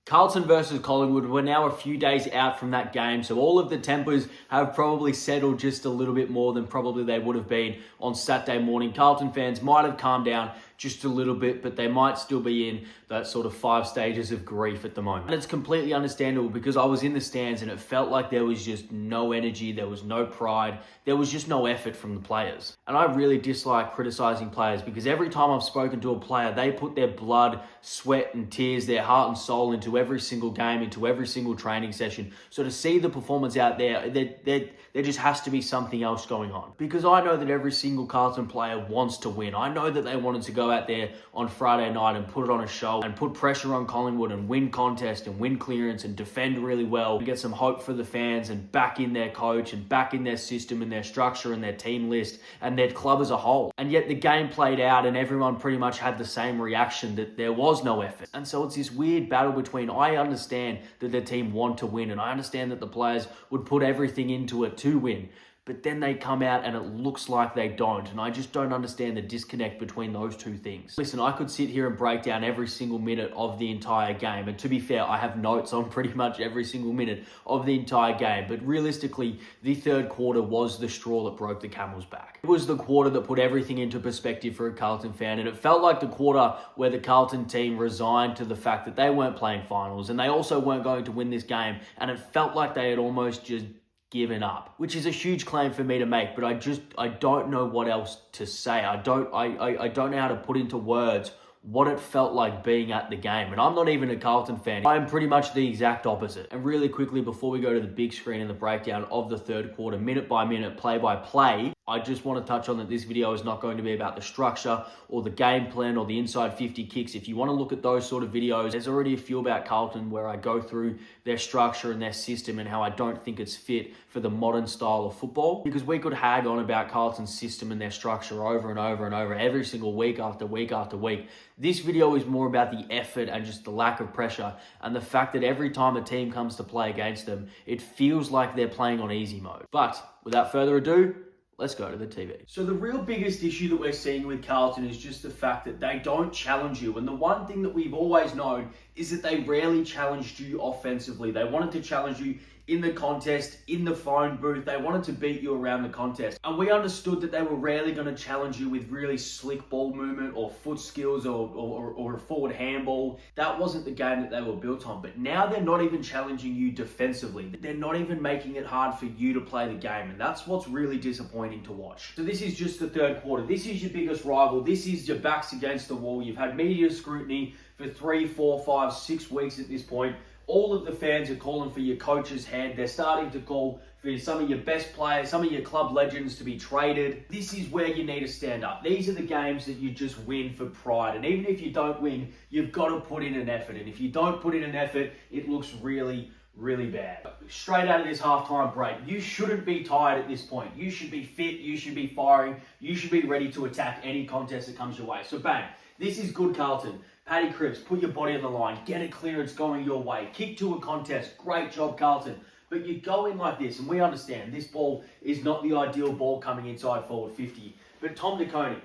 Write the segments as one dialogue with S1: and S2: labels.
S1: Carlton versus Collingwood, we're now a few days out from that game, so all of the tempers have probably settled just a little bit more than probably they would have been on Saturday morning. Carlton fans might have calmed down just a little bit, but they might still be in that sort of 5 stages of grief at the moment. And it's completely understandable because I was in the stands and it felt like there was just no energy, there was no pride, there was just no effort from the players. And I really dislike criticizing players because every time I've spoken to a player, they put their blood, sweat and tears, their heart and soul into every single game, into every single training session. So to see the performance out there, there just has to be something else going on. Because I know that every single Carlton player wants to win. I know that they wanted to go out there on Friday night and put it on a show and put pressure on Collingwood and win contest and win clearance and defend really well, to get some hope for the fans and back in their coach and back in their system and their structure and their team list and their club as a whole. And yet the game played out and everyone pretty much had the same reaction, that there was no effort. And so it's this weird battle between, I understand that the team want to win and I understand that the players would put everything into it to win, but then they come out and it looks like they don't. And I just don't understand the disconnect between those two things. Listen, I could sit here and break down every single minute of the entire game. And to be fair, I have notes on pretty much every single minute of the entire game. But realistically, the third quarter was the straw that broke the camel's back. It was the quarter that put everything into perspective for a Carlton fan. And it felt like the quarter where the Carlton team resigned to the fact that they weren't playing finals and they also weren't going to win this game. And it felt like they had almost just given up, which is a huge claim for me to make, but I don't know what else to say. I don't know how to put into words what it felt like being at the game. And I'm not even a Carlton fan. I'm pretty much the exact opposite. And really quickly, before we go to the big screen and the breakdown of the third quarter, minute by minute, play by play, I just want to touch on that this video is not going to be about the structure or the game plan or the inside 50 kicks. If you want to look at those sort of videos, there's already a few about Carlton where I go through their structure and their system and how I don't think it's fit for the modern style of football. Because we could hag on about Carlton's system and their structure over and over and over every single week after week after week. This video is more about the effort and just the lack of pressure and the fact that every time a team comes to play against them, it feels like they're playing on easy mode. But without further ado, let's go to the TV. So the real biggest issue that we're seeing with Carlton is just the fact that they don't challenge you. And the one thing that we've always known is that they rarely challenged you offensively. They wanted to challenge you in the contest, in the phone booth. They wanted to beat you around the contest. And we understood that they were rarely going to challenge you with really slick ball movement or foot skills or a forward handball. That wasn't the game that they were built on. But now they're not even challenging you defensively. They're not even making it hard for you to play the game. And that's what's really disappointing to watch. So this is just the third quarter. This is your biggest rival. This is your backs against the wall. You've had media scrutiny for 3, 4, 5, 6 weeks at this point. All of the fans are calling for your coach's head. They're starting to call for some of your best players, some of your club legends to be traded. This is where you need to stand up. These are the games that you just win for pride. And even if you don't win, you've got to put in an effort. And if you don't put in an effort, it looks really bad. Straight out of this halftime break, you shouldn't be tired at this point. You should be fit. You should be firing. You should be ready to attack any contest that comes your way. So bang, this is good Carlton. Paddy Cripps, put your body on the line. Get a clearance going your way. Kick to a contest. Great job, Carlton. But you go in like this, and we understand this ball is not the ideal ball coming inside forward 50. But Tom De Koning,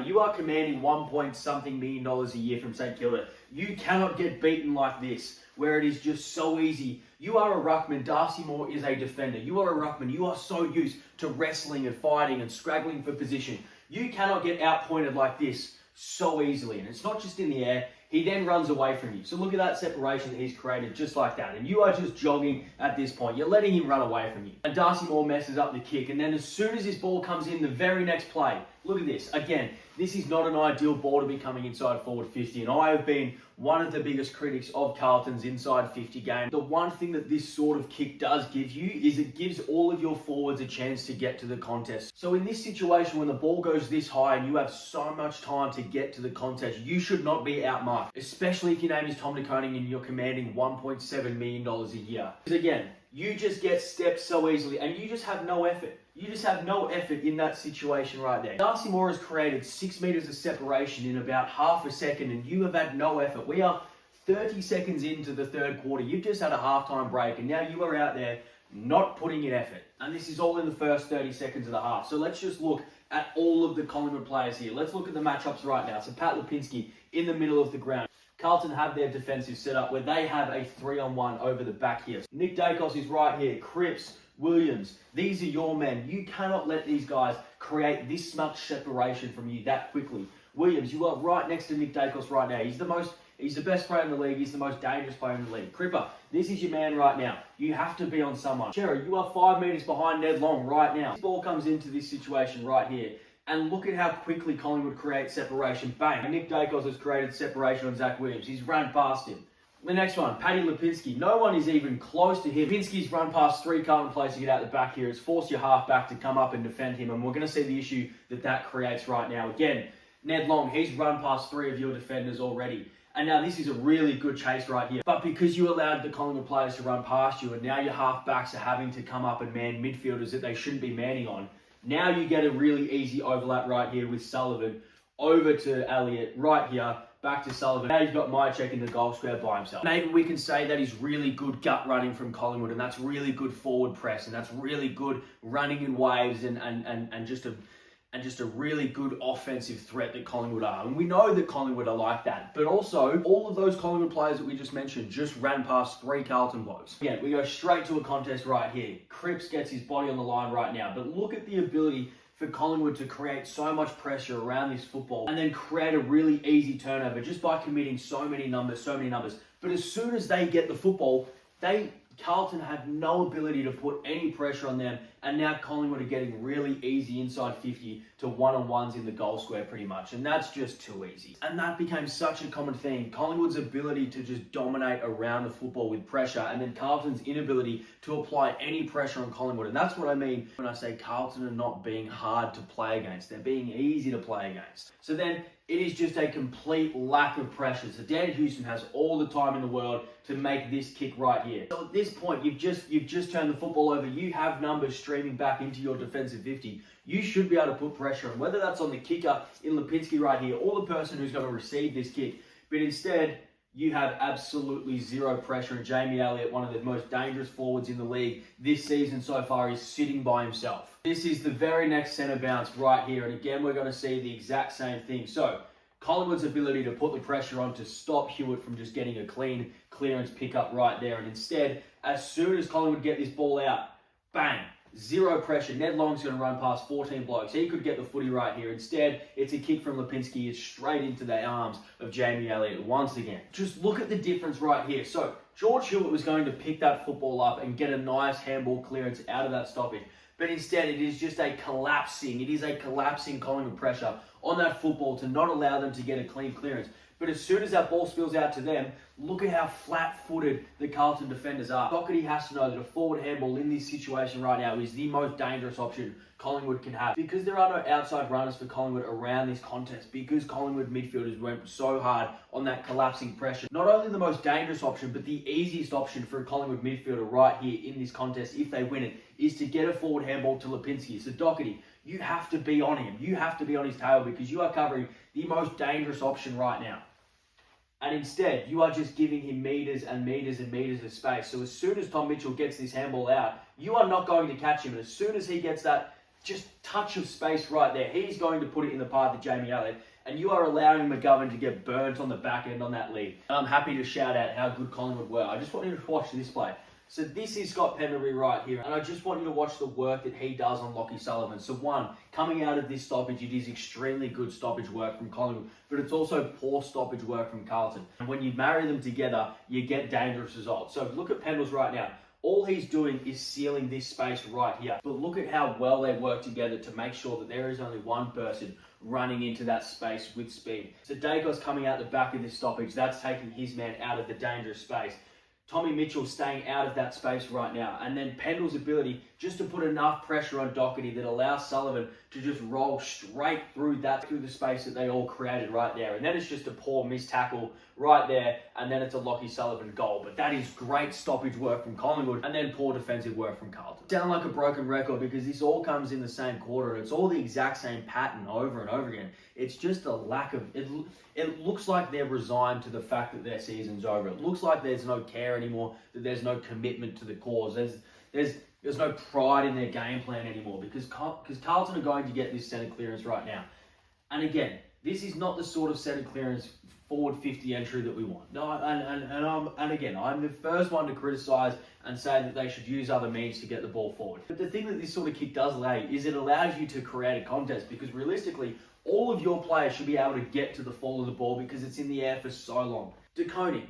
S1: you are commanding $1.something million a year from St Kilda. You cannot get beaten like this, where it is just so easy. You are a ruckman. Darcy Moore is a defender. You are a ruckman. You are so used to wrestling and fighting and scraggling for position. You cannot get outpointed like this so easily. And it's not just in the air. He then runs away from you. So look at that separation that he's created just like that. And you are just jogging at this point. You're letting him run away from you. And Darcy Moore messes up the kick. And then as soon as this ball comes in, the very next play, look at this. Again, this is not an ideal ball to be coming inside forward 50. And I have been one of the biggest critics of Carlton's inside 50 game. The one thing that this sort of kick does give you is it gives all of your forwards a chance to get to the contest. So in this situation, when the ball goes this high and you have so much time to get to the contest, you should not be outmarked, especially if your name is Tom De Koning and you're commanding $1.7 million a year. Because again, you just get stepped so easily and you just have no effort. You just have no effort in that situation right there. Darcy Moore has created 6 meters of separation in about half a second and you have had no effort. We are 30 seconds into the third quarter. You've just had a halftime break and now you are out there not putting in effort. And this is all in the first 30 seconds of the half. So let's just look at all of the Collingwood players here. Let's look at the matchups right now. So Pat Lipinski in the middle of the ground. Carlton have their defensive setup where they have a 3-on-1 over the back here. Nick Dacos is right here. Cripps, Williams, these are your men. You cannot let these guys create this much separation from you that quickly. Williams, you are right next to Nick Dacos right now. He's the best player in the league. He's the most dangerous player in the league. Cripper, this is your man right now. You have to be on someone. Cherry, you are 5 metres behind Ned Long right now. This ball comes into this situation right here. And look at how quickly Collingwood creates separation. Bang. Nick Dacos has created separation on Zach Williams. He's run past him. The next one, Paddy Lipinski. No one is even close to him. Lipinski's run past 3 Carlton players to get out the back here. It's forced your half-back to come up and defend him. And we're going to see the issue that creates right now. Again, Ned Long, he's run past 3 of your defenders already. And now this is a really good chase right here. But because you allowed the Collingwood players to run past you, and now your half-backs are having to come up and man midfielders that they shouldn't be manning on, now you get a really easy overlap right here with Sullivan over to Elliott right here, back to Sullivan. Now you've got Myercheck in the goal square by himself. Maybe we can say that he's really good gut running from Collingwood, and that's really good forward press, and that's really good running in waves and just a really good offensive threat that Collingwood are. And we know that Collingwood are like that. But also, all of those Collingwood players that we just mentioned just ran past 3 Carlton blokes. Again, we go straight to a contest right here. Cripps gets his body on the line right now. But look at the ability for Collingwood to create so much pressure around this football and then create a really easy turnover just by committing so many numbers. But as soon as they get the football, Carlton had no ability to put any pressure on them, and now Collingwood are getting really easy inside 50 to one-on-ones in the goal square pretty much, and that's just too easy. And that became such a common thing. Collingwood's ability to just dominate around the football with pressure, and then Carlton's inability to apply any pressure on Collingwood. And that's what I mean when I say Carlton are not being hard to play against. They're being easy to play against. So then it is just a complete lack of pressure. So Dan Houston has all the time in the world to make this kick right here. So at this point, you've just turned the football over. You have numbers streaming back into your defensive 50. You should be able to put pressure on, whether that's on the kicker in Lipinski right here or the person who's going to receive this kick. But instead, you have absolutely zero pressure. And Jamie Elliott, one of the most dangerous forwards in the league this season so far, is sitting by himself. This is the very next centre bounce right here. And again, we're going to see the exact same thing. So Collingwood's ability to put the pressure on to stop Hewitt from just getting a clean clearance pickup right there. And instead, as soon as Collingwood get this ball out, bang, zero pressure. Ned Long's going to run past 14 blokes. He could get the footy right here. Instead, it's a kick from Lipinski. It's straight into the arms of Jamie Elliott once again. Just look at the difference right here. So George Hewitt was going to pick that football up and get a nice handball clearance out of that stoppage. But instead, it is just a collapsing Collingwood pressure on that football to not allow them to get a clean clearance. But as soon as that ball spills out to them, look at how flat-footed the Carlton defenders are. Doherty has to know that a forward handball in this situation right now is the most dangerous option Collingwood can have. Because there are no outside runners for Collingwood around this contest, because Collingwood midfielders went so hard on that collapsing pressure. Not only the most dangerous option, but the easiest option for a Collingwood midfielder right here in this contest, if they win it, is to get a forward handball to Lipinski. So Doherty, you have to be on him. You have to be on his tail because you are covering the most dangerous option right now. And instead, you are just giving him meters and meters and meters of space. So as soon as Tom Mitchell gets this handball out, you are not going to catch him. And as soon as he gets that just touch of space right there, he's going to put it in the path of Jamie Elliott. And you are allowing McGovern to get burnt on the back end on that lead. And I'm happy to shout out how good Collingwood were. I just want you to watch this play. So this is Scott Pendlebury right here, and I just want you to watch the work that he does on Lachie Sullivan. So one, coming out of this stoppage, it is extremely good stoppage work from Collingwood, but it's also poor stoppage work from Carlton. And when you marry them together, you get dangerous results. So look at Pendles right now. All he's doing is sealing this space right here. But look at how well they work together to make sure that there is only one person running into that space with speed. So Dacos coming out the back of this stoppage, that's taking his man out of the dangerous space. Tommy Mitchell staying out of that space right now. And then Pendle's ability just to put enough pressure on Doherty that allows Sullivan to just roll straight through the space that they all created right there. And then it's just a poor missed tackle right there. And then it's a Lachie Sullivan goal. But that is great stoppage work from Collingwood. And then poor defensive work from Carlton. Sound like a broken record because this all comes in the same quarter. And it's all the exact same pattern over and over again. It's just a lack of... It looks like they're resigned to the fact that their season's over. It looks like there's no care anymore, that there's no commitment to the cause. There's no pride in their game plan anymore because Carlton are going to get this centre clearance right now. And again, this is not the sort of centre clearance forward 50 entry that we want. No, and again, I'm the first one to criticise and say that they should use other means to get the ball forward. But the thing that this sort of kick does allow you is it allows you to create a contest, because realistically, all of your players should be able to get to the fall of the ball because it's in the air for so long. DeConey,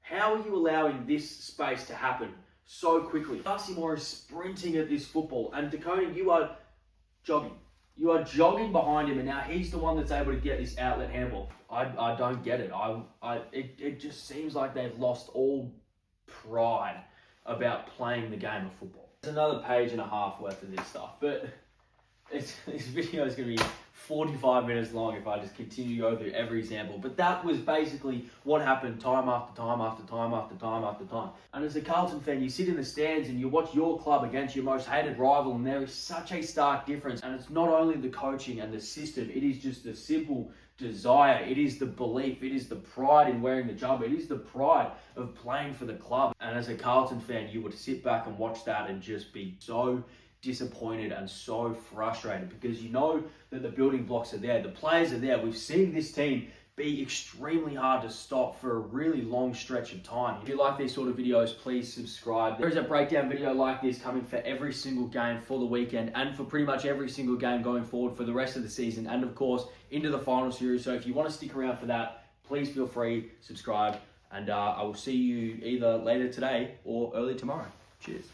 S1: how are you allowing this space to happen so quickly? Darcy Moore is sprinting at this football, and DeConey, you are jogging. You are jogging behind him, and now he's the one that's able to get this outlet handball. I don't get it. It just seems like they've lost all pride about playing the game of football. There's another page and a half worth of this stuff, but this video is going to be 45 minutes long if I just continue to go through every example. But that was basically what happened time after time after time after time after time. And as a Carlton fan, you sit in the stands and you watch your club against your most hated rival, and there is such a stark difference. And it's not only the coaching and the system, it is just the simple desire, it is the belief, it is the pride in wearing the jumper, it is the pride of playing for the club. And as a Carlton fan, you would sit back and watch that and just be so disappointed and so frustrated, because you know that the building blocks are there, the players are there. We've seen this team be extremely hard to stop for a really long stretch of time. If you like these sort of videos, please subscribe. There is a breakdown video like this coming for every single game for the weekend, and for pretty much every single game going forward for the rest of the season, and of course into the final series. So if you want to stick around for that, please feel free, subscribe, and I will see you either later today or early tomorrow. Cheers.